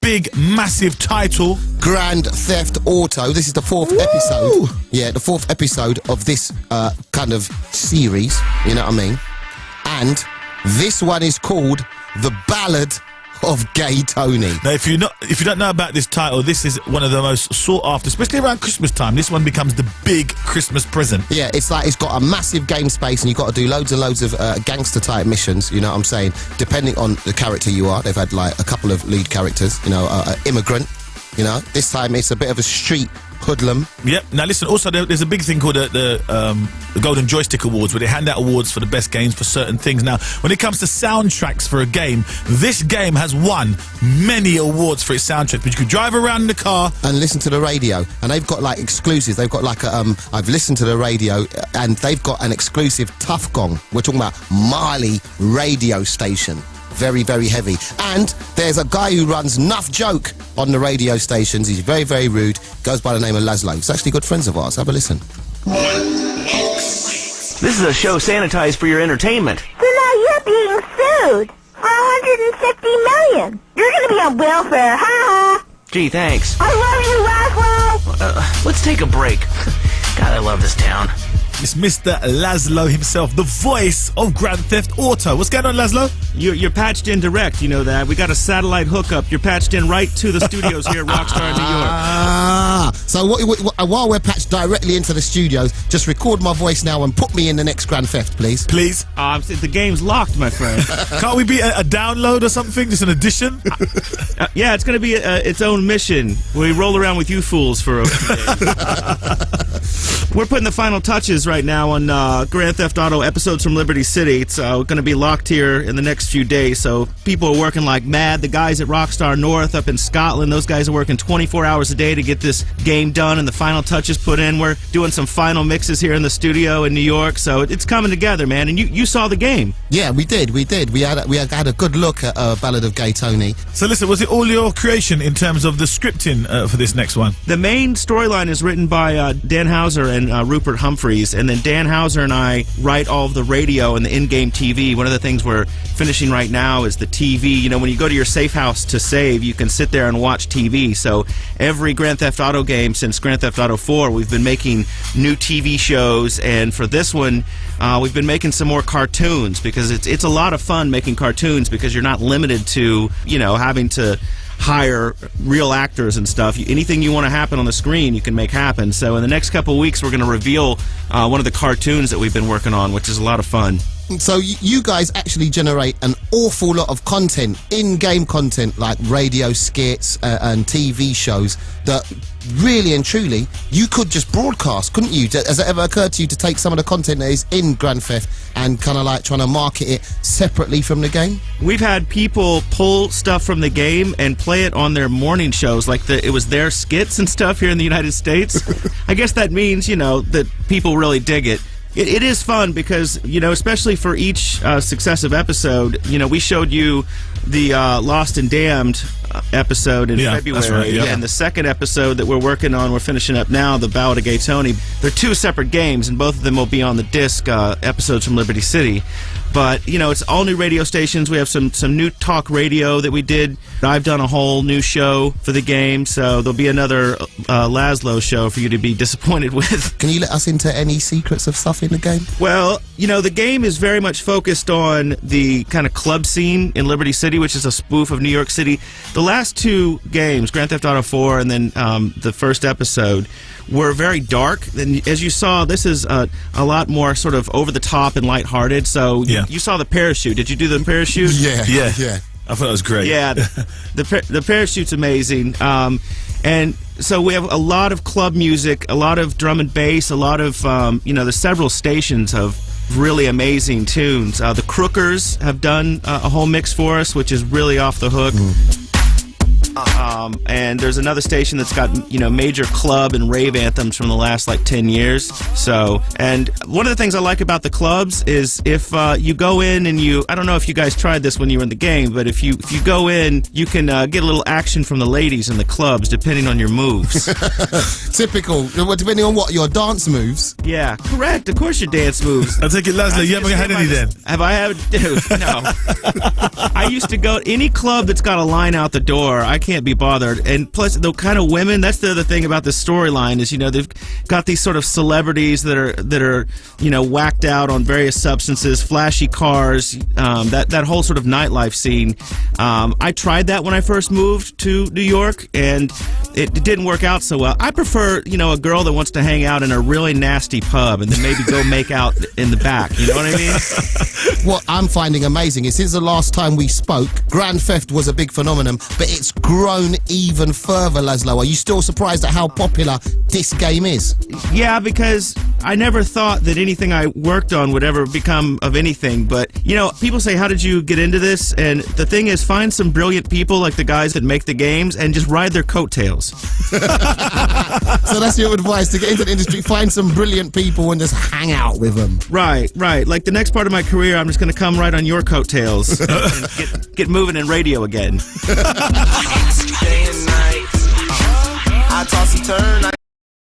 big, massive title. Grand Theft Auto. This is the 4th episode. Yeah, the 4th episode of this kind of series. You know what I mean? And this one is called The Ballad of Gay Tony. Now, if you don't know about this title, this is one of the most sought after, especially around Christmas time. This one becomes the big Christmas present. Yeah, it's like it's got a massive game space and you've got to do loads and loads of gangster type missions, you know what I'm saying? Depending on the character you are. They've had like a couple of lead characters, you know, immigrant, you know. This time it's a bit of a street hoodlum. Yep. Now listen, also there's a big thing called the Golden Joystick Awards, where they hand out awards for the best games for certain things. Now, when it comes to soundtracks for a game, this game has won many awards for its soundtrack. But you could drive around in the car and listen to the radio, and they've got like exclusives. They've got like I've listened to the radio, and they've got an exclusive Tough Gong. We're talking about Mali radio station. Very, very heavy. And there's a guy who runs Nuff Joke on the radio stations. He's very, very rude. Goes by the name of Lazlow. He's actually good friends of ours. Have a listen. This is a show sanitized for your entertainment. So now you're being sued for $150 million. You're going to be on welfare. Ha ha. Gee, thanks. I love you, Lazlow. Let's take a break. God, I love this town. It's Mr. Lazlow himself, the voice of Grand Theft Auto. What's going on, Lazlow? You're patched in direct, you know that. We got a satellite hookup. You're patched in right to the studios here at Rockstar New York. So while we're patched directly into the studios, just record my voice now and put me in the next Grand Theft, please. Please. The game's locked, my friend. Can't we be a download or something? Just an addition? Yeah, it's going to be its own mission. We roll around with you fools for a few days. We're putting the final touches right now on Grand Theft Auto episodes from Liberty City. It's going to be locked here in the next few days, so people are working like mad. The guys at Rockstar North up in Scotland, those guys are working 24 hours a day to get this game done and the final touches put in. We're doing some final mixes here in the studio in New York, so it's coming together, man. And you saw the game. Yeah, we did. We had a good look at Ballad of Gay Tony. So listen, was it all your creation in terms of the scripting for this next one? The main storyline is written by Dan Hauser and Rupert Humphreys, and then Dan Hauser and I write all of the radio and the in-game TV. One of the things we're finishing right now is the TV. You know, when you go to your safe house to save, you can sit there and watch TV. So every Grand Theft Auto game since Grand Theft Auto 4, we've been making new TV shows, and for this one, we've been making some more cartoons, because it's a lot of fun making cartoons, because you're not limited to, you know, having to hire real actors and stuff. Anything you want to happen on the screen, you can make happen. So in the next couple of weeks, we're going to reveal one of the cartoons that we've been working on, which is a lot of fun. So you guys actually generate an awful lot of content, in-game content, like radio skits and TV shows that really and truly you could just broadcast, couldn't you? Has it ever occurred to you to take some of the content that is in Grand Theft and kind of like trying to market it separately from the game? We've had people pull stuff from the game and play it on their morning shows, like it was their skits and stuff here in the United States. I guess that means, you know, that people really dig it. It is fun because, you know, especially for each successive episode, you know, we showed you the Lost and Damned episode in February. That's right, yeah. And the second episode that we're working on, we're finishing up now, The Ballad of Gay Tony. They're two separate games, and both of them will be on the disc, episodes from Liberty City. But, you know, it's all new radio stations. We have some new talk radio that we did. I've done a whole new show for the game, so there'll be another Lazlow show for you to be disappointed with. Can you let us into any secrets of stuff in the game? Well, you know, the game is very much focused on the kind of club scene in Liberty City, which is a spoof of New York City. The last two games, Grand Theft Auto 4 and then the first episode, were very dark. And as you saw, this is a lot more sort of over-the-top and lighthearted. So you saw the parachute. Did you do the parachute? Yeah. I thought it was great. Yeah, the parachute's amazing. And so we have a lot of club music, a lot of drum and bass, a lot of, you know, there's several stations of really amazing tunes. The Crookers have done a whole mix for us, which is really off the hook. And there's another station that's got, you know, major club and rave anthems from the last like 10 years. So, and one of the things I like about the clubs is if you go in and I don't know if you guys tried this when you were in the game, but if you go in, you can get a little action from the ladies in the clubs depending on your moves. Typical. Depending on what, your dance moves? Yeah, correct. Of course your dance moves. I take it, Lazlow, you haven't had any then? Have I had? Dude, no. I used to go any club that's got a line out the door. I can't be bothered. And plus, the kind of women, that's the other thing about this storyline is, they've got these sort of celebrities that are whacked out on various substances, flashy cars, that whole sort of nightlife scene. I tried that when I first moved to New York, and it didn't work out so well. I prefer, a girl that wants to hang out in a really nasty pub and then maybe go make out in the back. You know what I mean? What I'm finding amazing is since the last time we spoke, Grand Theft was a big phenomenon, but it's grown even further, Lazlow. Are you still surprised at how popular this game is? Yeah, because I never thought that anything I worked on would ever become of anything. But, people say, how did you get into this? And the thing is, find some brilliant people like the guys that make the games and just ride their coattails. So that's your advice, to get into the industry, find some brilliant people and just hang out with them. Right. Like the next part of my career, I'm just going to come right on your coattails and get moving in radio again. Day and night, I toss and turn.